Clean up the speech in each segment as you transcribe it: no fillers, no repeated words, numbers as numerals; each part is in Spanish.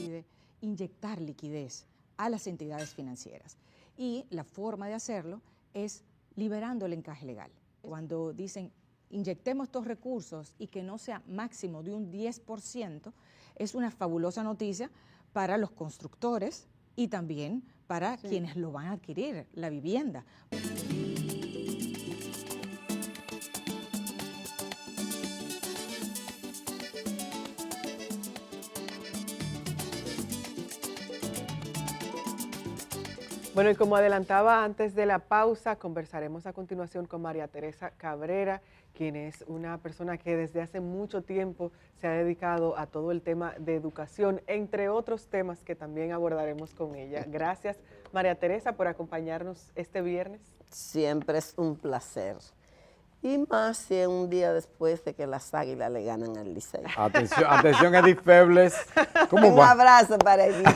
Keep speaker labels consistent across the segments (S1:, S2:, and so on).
S1: decide inyectar liquidez a las entidades financieras. Y la forma de hacerlo es liberando el encaje legal. Cuando dicen inyectemos estos recursos y que no sea máximo de un 10%, es una fabulosa noticia para los constructores y también para quienes lo van a adquirir, la vivienda.
S2: Bueno, y como adelantaba antes de la pausa, conversaremos a continuación con María Teresa Cabrera, quien es una persona que desde hace mucho tiempo se ha dedicado a todo el tema de educación, entre otros temas que también abordaremos con ella. Gracias, María Teresa, por acompañarnos este viernes.
S3: Siempre es un placer. Y más si es un día después de que las Águilas le ganan al Licey.
S4: Atención, Edith Febles. ¿Cómo
S3: Un
S4: va?
S3: abrazo para Edith.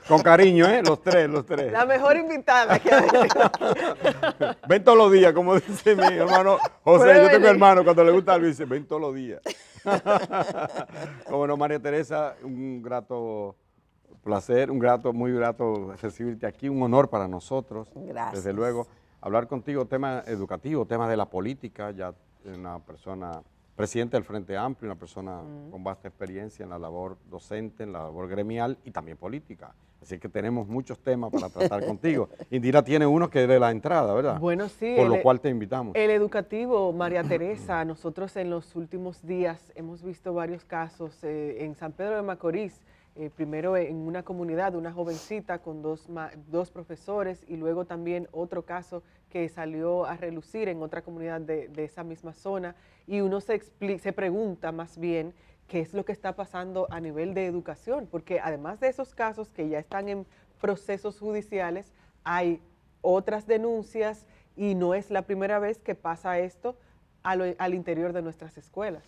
S4: Con cariño, ¿eh? Los tres.
S2: La mejor invitada que ha venido aquí.
S4: Ven todos los días, como dice mi hermano José. Yo tengo hermano, cuando le gusta algo, dice, ven todos los días. Bueno, María Teresa, un grato placer, muy grato recibirte aquí, un honor para nosotros.
S3: Gracias.
S4: Desde luego, hablar contigo, tema educativo, tema de la política, ya una persona presidente del Frente Amplio, una persona con vasta experiencia en la labor docente, en la labor gremial y también política. Así que tenemos muchos temas para tratar contigo. Indira tiene uno que es de la entrada, ¿verdad?
S2: Bueno, sí.
S4: Por lo cual te invitamos.
S2: El educativo, María Teresa, nosotros en los últimos días hemos visto varios casos en San Pedro de Macorís, primero en una comunidad, una jovencita con dos profesores y luego también otro caso que salió a relucir en otra comunidad de esa misma zona y uno se pregunta más bien qué es lo que está pasando a nivel de educación, porque además de esos casos que ya están en procesos judiciales, hay otras denuncias y no es la primera vez que pasa esto al interior de nuestras escuelas.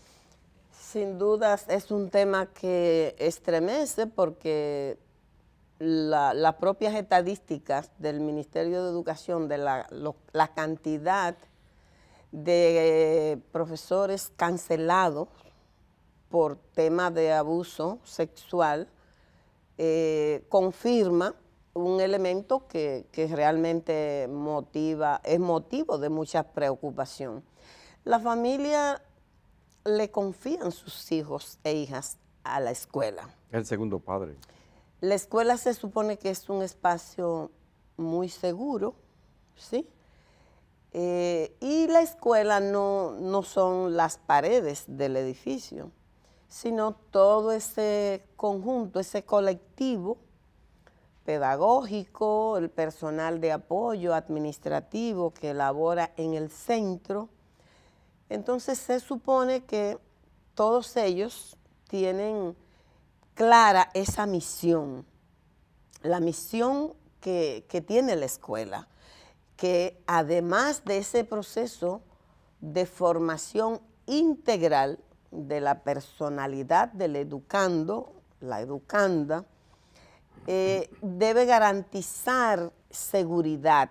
S3: Sin dudas es un tema que estremece porque las propias estadísticas del Ministerio de Educación de la cantidad de profesores cancelados por tema de abuso sexual confirma un elemento que realmente es motivo de mucha preocupación. La familia le confían sus hijos e hijas a la escuela.
S4: El segundo padre.
S3: La escuela se supone que es un espacio muy seguro, ¿sí? Y la escuela no son las paredes del edificio, sino todo ese conjunto, ese colectivo pedagógico, el personal de apoyo administrativo que labora en el centro. Entonces se supone que todos ellos tienen clara esa misión, la misión que tiene la escuela, que además de ese proceso de formación integral de la personalidad del educando, la educanda, debe garantizar seguridad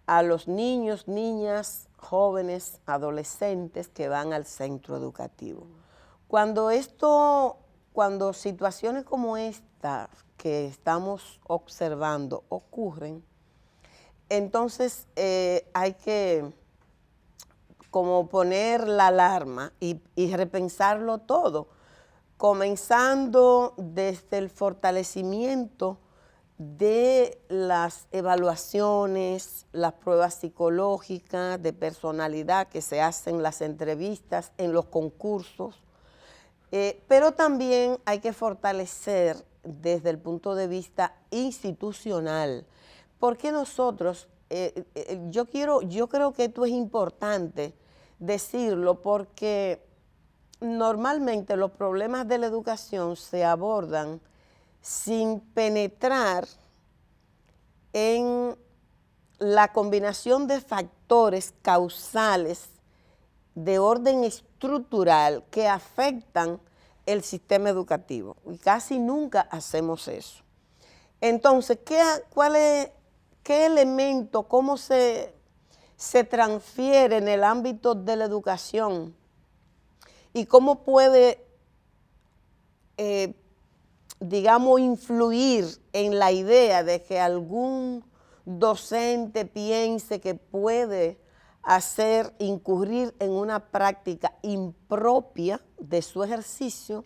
S3: a los niños, niñas, jóvenes, adolescentes que van al centro educativo. Cuando situaciones como esta que estamos observando ocurren, entonces hay que como poner la alarma y repensarlo todo, comenzando desde el fortalecimiento de las evaluaciones, las pruebas psicológicas de personalidad que se hacen, las entrevistas en los concursos, pero también hay que fortalecer desde el punto de vista institucional, porque nosotros, yo creo que esto es importante decirlo, porque normalmente los problemas de la educación se abordan sin penetrar en la combinación de factores causales de orden estructural que afectan el sistema educativo. Y casi nunca hacemos eso. Entonces, ¿qué elemento, cómo se transfiere en el ámbito de la educación y cómo puede digamos, influir en la idea de que algún docente piense que puede incurrir en una práctica impropia de su ejercicio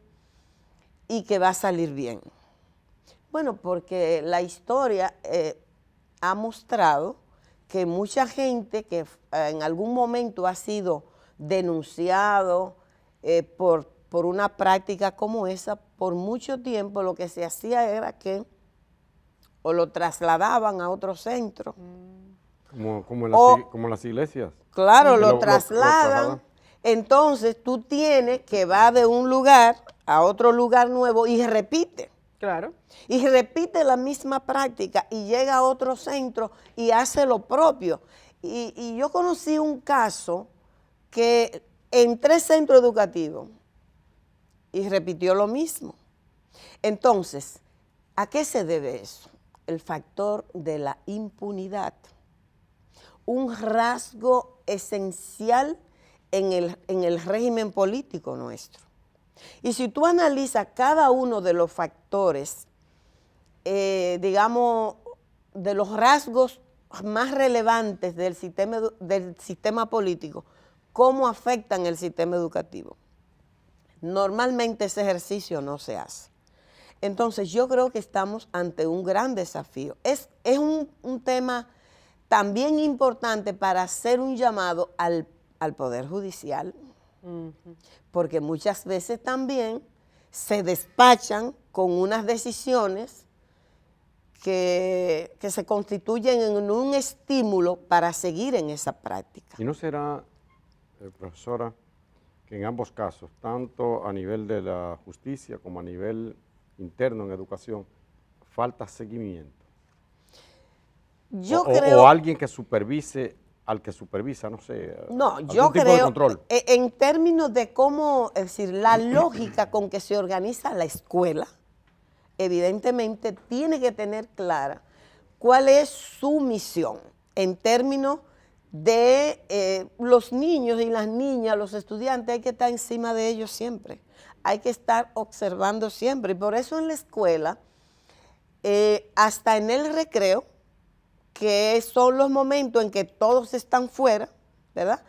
S3: y que va a salir bien. Bueno, porque la historia ha mostrado que mucha gente que en algún momento ha sido denunciado por una práctica como esa, por mucho tiempo lo que se hacía era que o lo trasladaban a otro centro.
S4: Como en las iglesias.
S3: Claro,
S4: Que
S3: lo trasladan. Entonces tú tienes que va de un lugar a otro lugar nuevo y repite.
S2: Claro.
S3: Y repite la misma práctica y llega a otro centro y hace lo propio. Y yo conocí un caso que en 3 centros educativos y repitió lo mismo. Entonces, ¿a qué se debe eso? El factor de la impunidad. Un rasgo esencial en el régimen político nuestro. Y si tú analizas cada uno de los factores, digamos, de los rasgos más relevantes del sistema político, ¿cómo afectan el sistema educativo? Normalmente ese ejercicio no se hace. Entonces yo creo que estamos ante un gran desafío. Es un tema también importante para hacer un llamado al Poder Judicial, porque muchas veces también se despachan con unas decisiones que se constituyen en un estímulo para seguir en esa práctica.
S4: ¿Y no será, profesora, que en ambos casos, tanto a nivel de la justicia como a nivel interno en educación, falta seguimiento?
S3: Yo creo...
S4: O alguien que supervise al que supervisa, no sé.
S3: No,
S4: algún
S3: yo
S4: tipo
S3: creo,
S4: de control.
S3: En términos de cómo, es decir, la lógica con que se organiza la escuela, evidentemente tiene que tener clara cuál es su misión en términos de los niños y las niñas, los estudiantes, hay que estar encima de ellos siempre, hay que estar observando siempre. Y por eso en la escuela, hasta en el recreo, que son los momentos en que todos están fuera, ¿verdad?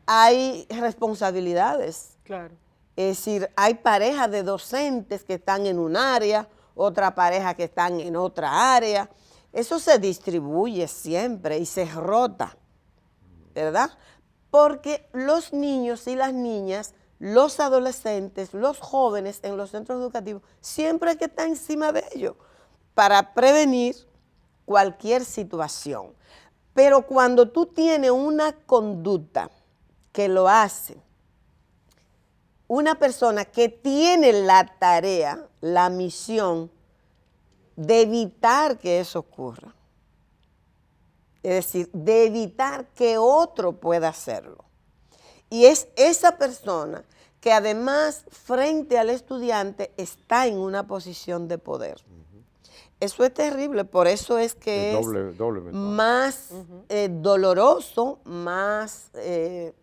S3: Hay responsabilidades.
S2: Claro.
S3: Es decir, hay parejas de docentes que están en un área, otra pareja que están en otra área. Eso se distribuye siempre y se rota, ¿verdad? Porque los niños y las niñas, los adolescentes, los jóvenes en los centros educativos, siempre hay que estar encima de ellos para prevenir cualquier situación. Pero cuando tú tienes una conducta que lo hace una persona que tiene la tarea, la misión de evitar que eso ocurra, es decir, de evitar que otro pueda hacerlo, y es esa persona que además frente al estudiante está en una posición de poder. Eso es terrible, por eso es que es más doloroso, más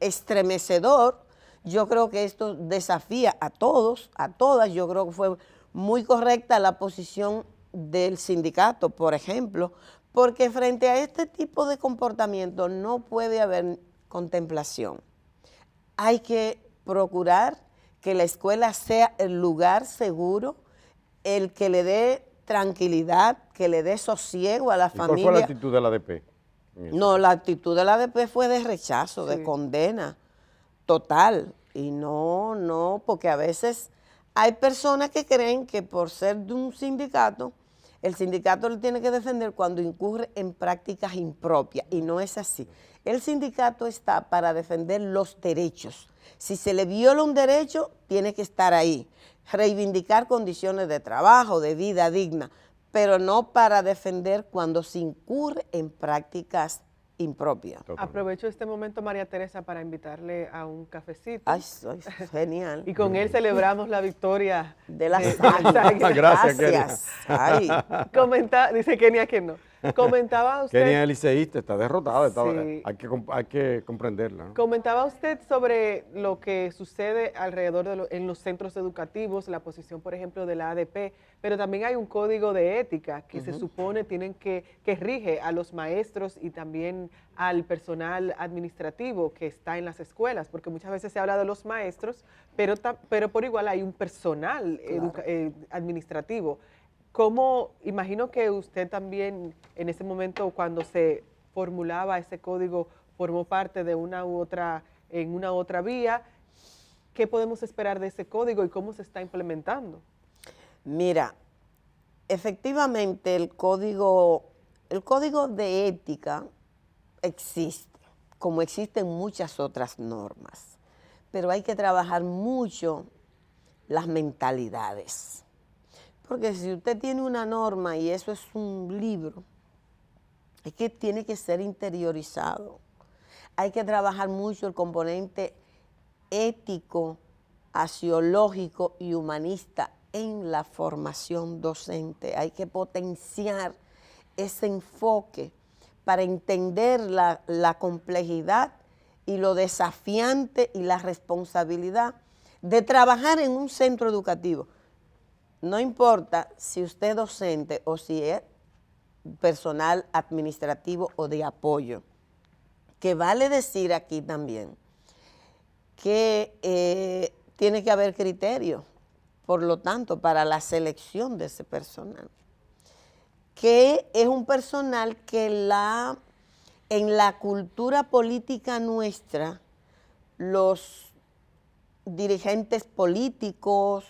S3: estremecedor. Yo creo que esto desafía a todos, a todas. Yo creo que fue muy correcta la posición del sindicato, por ejemplo, porque frente a este tipo de comportamiento no puede haber contemplación. Hay que procurar que la escuela sea el lugar seguro, el que le dé tranquilidad, que le dé sosiego a la familia.
S4: ¿Cuál fue la actitud de la ADP?
S3: No, la actitud de la ADP fue de rechazo, de condena total. Y no, porque a veces hay personas que creen que por ser de un sindicato, el sindicato le tiene que defender cuando incurre en prácticas impropias, y no es así. El sindicato está para defender los derechos. Si se le viola un derecho, tiene que estar ahí. Reivindicar condiciones de trabajo, de vida digna, pero no para defender cuando se incurre en prácticas impropias.
S2: Aprovecho este momento, María Teresa, para invitarle a un cafecito.
S3: Ay, genial.
S2: Y con él celebramos la victoria
S3: de las
S2: águilas.
S4: Gracias, Kenia.
S3: Ay.
S2: Dice Kenia que no. Comentaba usted...
S4: Kenia es liceísta, está derrotada,
S2: Sí.
S4: hay que comprenderla, ¿no?
S2: Comentaba usted sobre lo que sucede alrededor en los centros educativos, la posición, por ejemplo, de la ADP, pero también hay un código de ética que se supone que rige a los maestros y también al personal administrativo que está en las escuelas, porque muchas veces se habla de los maestros, pero por igual hay un personal administrativo. ¿Cómo, imagino que usted también en ese momento cuando se formulaba ese código formó parte de en una otra vía? ¿Qué podemos esperar de ese código y cómo se está implementando?
S3: Mira, efectivamente el código de ética existe, como existen muchas otras normas, pero hay que trabajar mucho las mentalidades. Porque si usted tiene una norma y eso es un libro, es que tiene que ser interiorizado. Hay que trabajar mucho el componente ético, axiológico y humanista en la formación docente. Hay que potenciar ese enfoque para entender la complejidad y lo desafiante y la responsabilidad de trabajar en un centro educativo. No importa si usted es docente o si es personal administrativo o de apoyo, que vale decir aquí también que tiene que haber criterio, por lo tanto, para la selección de ese personal, que es un personal que en la cultura política nuestra, los dirigentes políticos,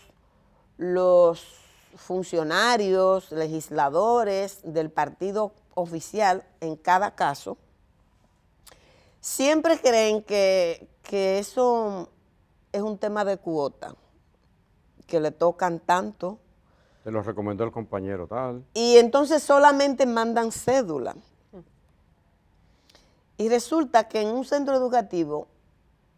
S3: los funcionarios, legisladores del partido oficial, en cada caso, siempre creen que eso es un tema de cuota, que le tocan tanto.
S4: Te lo recomendó el compañero tal.
S3: Y entonces solamente mandan cédula. Y resulta que en un centro educativo,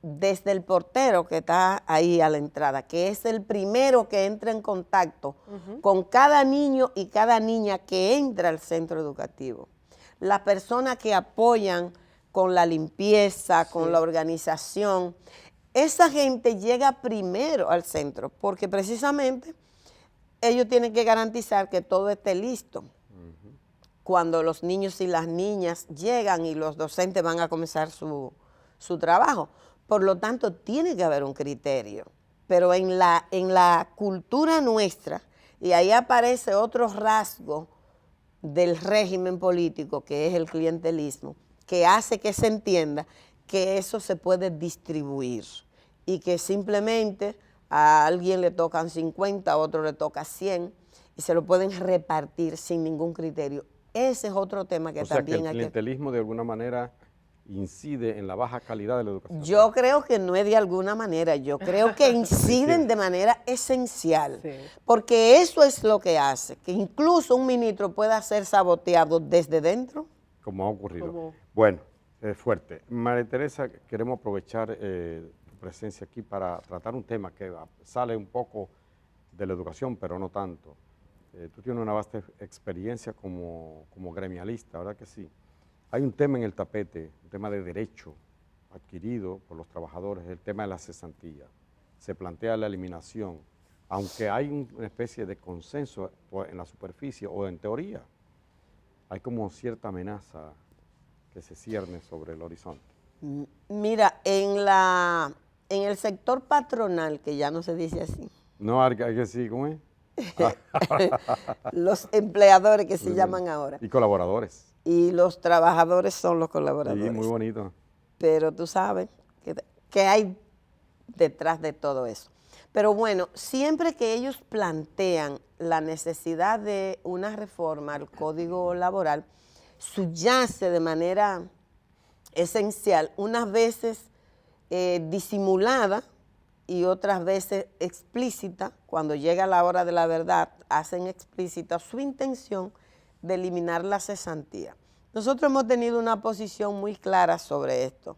S3: desde el portero que está ahí a la entrada, que es el primero que entra en contacto con cada niño y cada niña que entra al centro educativo, las personas que apoyan con la limpieza, con la organización, esa gente llega primero al centro, porque precisamente ellos tienen que garantizar que todo esté listo. Cuando los niños y las niñas llegan y los docentes van a comenzar su trabajo. Por lo tanto, tiene que haber un criterio. Pero en la cultura nuestra, y ahí aparece otro rasgo del régimen político, que es el clientelismo, que hace que se entienda que eso se puede distribuir y que simplemente a alguien le tocan 50, a otro le toca 100 y se lo pueden repartir sin ningún criterio. Ese es otro tema que también
S4: hay que... el clientelismo de alguna manera incide en la baja calidad de la educación.
S3: Yo creo que no es de alguna manera, yo creo que inciden de manera esencial, porque eso es lo que hace, que incluso un ministro pueda ser saboteado desde dentro.
S4: Como ha ocurrido. Bueno, es fuerte. María Teresa, queremos aprovechar tu presencia aquí para tratar un tema que sale un poco de la educación, pero no tanto. Tú tienes una vasta experiencia como gremialista, ¿verdad que sí? Hay un tema en el tapete, un tema de derecho adquirido por los trabajadores, el tema de la cesantía. Se plantea la eliminación, aunque hay una especie de consenso en la superficie o en teoría, hay como cierta amenaza que se cierne sobre el horizonte.
S3: Mira, en el sector patronal, que ya no se dice así.
S4: No, hay que decir, ¿cómo es?
S3: Los empleadores que se llaman ahora.
S4: Y colaboradores.
S3: Y los trabajadores son los colaboradores.
S4: Sí, muy bonito.
S3: Pero tú sabes que hay detrás de todo eso. Pero bueno, siempre que ellos plantean la necesidad de una reforma al Código Laboral, subyace de manera esencial, unas veces disimulada y otras veces explícita. Cuando llega la hora de la verdad, hacen explícita su intención de eliminar la cesantía. Nosotros hemos tenido una posición muy clara sobre esto.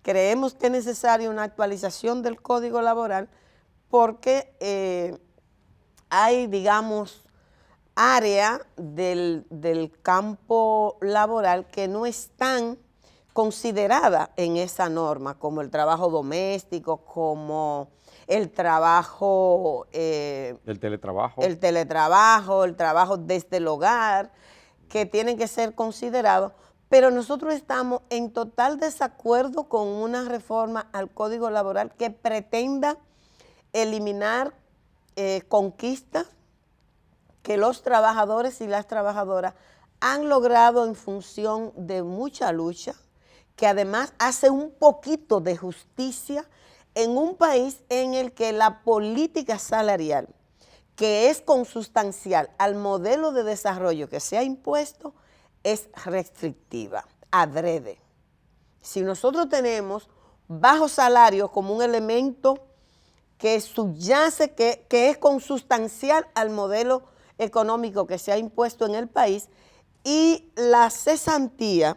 S3: Creemos que es necesaria una actualización del Código Laboral porque hay, digamos, área del campo laboral que no están consideradas en esa norma, como el trabajo doméstico, como el trabajo...
S4: El teletrabajo.
S3: el trabajo desde el hogar, que tienen que ser considerados, pero nosotros estamos en total desacuerdo con una reforma al Código Laboral que pretenda eliminar conquistas que los trabajadores y las trabajadoras han logrado en función de mucha lucha, que además hace un poquito de justicia en un país en el que la política salarial, que es consustancial al modelo de desarrollo que se ha impuesto, es restrictiva, adrede. Si nosotros tenemos bajo salario como un elemento que subyace, que es consustancial al modelo económico que se ha impuesto en el país, y la cesantía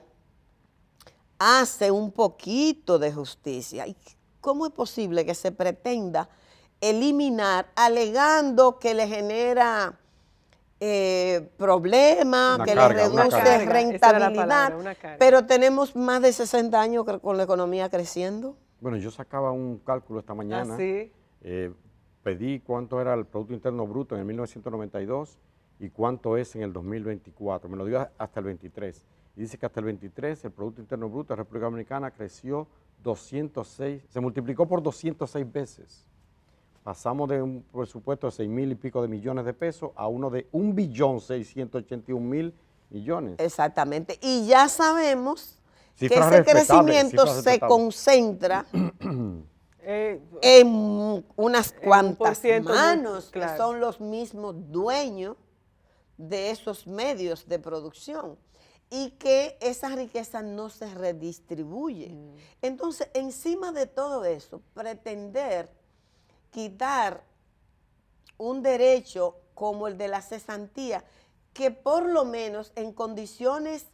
S3: hace un poquito de justicia. ¿Y cómo es posible que se pretenda eliminar alegando que le genera problemas, que le reduce rentabilidad, pero tenemos más de 60 años con la economía creciendo?
S4: Bueno, yo sacaba un cálculo esta mañana.
S2: ¿Ah, sí?
S4: Pedí cuánto era el Producto Interno Bruto en el 1992 y cuánto es en el 2024. Me lo dio hasta el 23. Y dice que hasta el 23 el Producto Interno Bruto de la República Dominicana creció 206, se multiplicó por 206 veces. Pasamos de un presupuesto de 6,000 y pico de millones de pesos a uno de 1.681.000 millones.
S3: Exactamente. Y ya sabemos
S4: cifras
S3: que ese crecimiento se concentra en unas cuantas manos, claro, que son los mismos dueños de esos medios de producción, y que esa riqueza no se redistribuye. Entonces, encima de todo eso, pretender quitar un derecho como el de la cesantía, que por lo menos en condiciones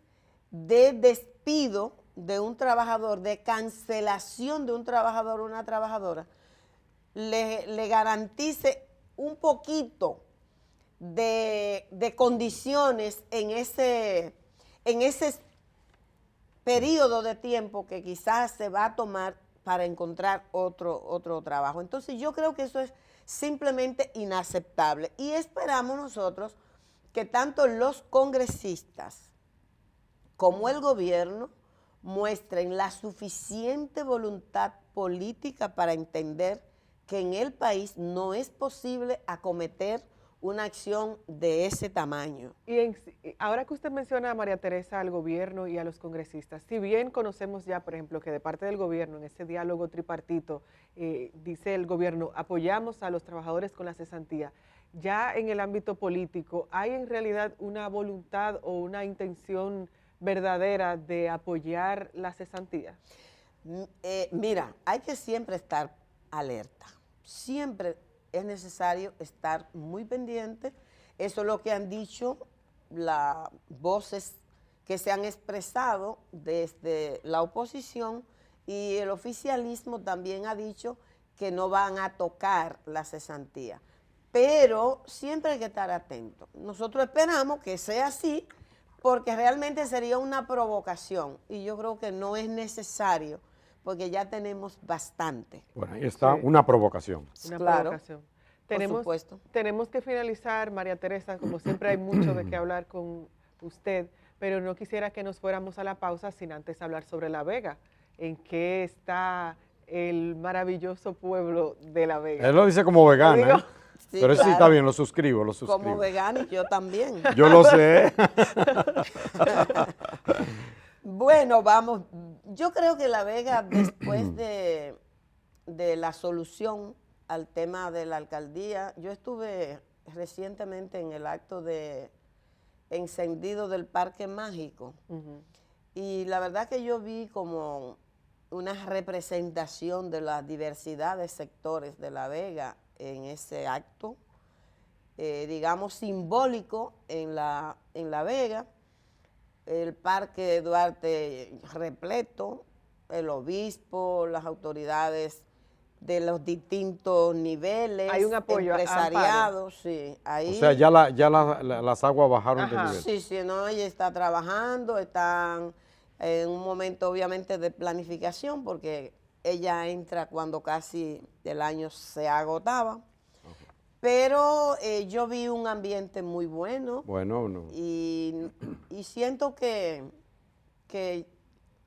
S3: de despido de un trabajador, de cancelación de un trabajador o una trabajadora, le garantice un poquito de condiciones en ese periodo de tiempo que quizás se va a tomar para encontrar otro trabajo. Entonces yo creo que eso es simplemente inaceptable, y esperamos nosotros que tanto los congresistas como el gobierno muestren la suficiente voluntad política para entender que en el país no es posible acometer una acción de ese tamaño.
S2: Y ahora que usted menciona a María Teresa, al gobierno y a los congresistas, si bien conocemos ya, por ejemplo, que de parte del gobierno, en ese diálogo tripartito, dice el gobierno, apoyamos a los trabajadores con la cesantía, ya en el ámbito político, ¿hay en realidad una voluntad o una intención verdadera de apoyar la cesantía?
S3: Mira, hay que siempre estar alerta, siempre es necesario estar muy pendiente. Eso es lo que han dicho las voces que se han expresado desde la oposición, y el oficialismo también ha dicho que no van a tocar la cesantía. Pero siempre hay que estar atento. Nosotros esperamos que sea así, porque realmente sería una provocación, y yo creo que no es necesario, porque ya tenemos bastante.
S4: Bueno, ahí está, sí, una provocación.
S2: Una
S3: claro,
S2: provocación. Tenemos que finalizar, María Teresa, como siempre hay mucho de qué hablar con usted, pero no quisiera que nos fuéramos a la pausa sin antes hablar sobre La Vega. ¿En qué está el maravilloso pueblo de La Vega?
S4: Él lo dice como vegana, ¿eh?
S3: Sí,
S4: pero
S3: claro,
S4: sí, está bien, lo suscribo.
S3: Como vegano, y yo también.
S4: Yo lo sé.
S3: Bueno, vamos, yo creo que La Vega, después de la solución al tema de la alcaldía, yo estuve recientemente en el acto de encendido del Parque Mágico, y la verdad que yo vi como una representación de la diversidad de sectores de La Vega en ese acto, digamos, simbólico en La Vega. El Parque Duarte repleto, el obispo, las autoridades de los distintos niveles,
S2: Hay un apoyo,
S3: empresariado, sí. Ahí,
S4: O sea, ya las aguas bajaron de
S2: Ajá.
S4: nivel.
S3: sí, sí, no, ella está trabajando, están en un momento obviamente de planificación porque ella entra cuando casi el año se agotaba. Pero yo vi un ambiente muy bueno
S4: Bueno, no.
S3: y siento que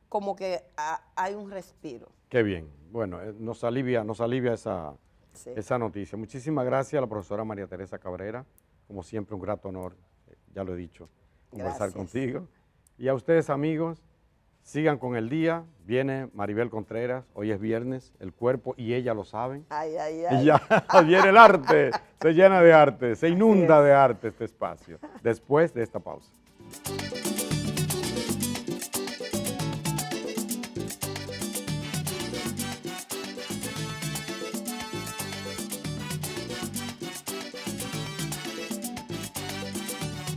S3: como que hay un respiro.
S4: Qué bien. Bueno, nos alivia
S3: Sí.
S4: esa noticia. Muchísimas gracias a la profesora María Teresa Cabrera. Como siempre, un grato honor, ya lo he dicho, conversar
S3: Gracias.
S4: contigo. Y a ustedes, amigos, sigan con el día. Viene Maribel Contreras, hoy es viernes, el cuerpo y ella lo saben.
S3: Ay, ay,
S4: Y
S3: ay.
S4: ya viene el arte, se llena de arte, se inunda de arte este espacio, después de esta pausa.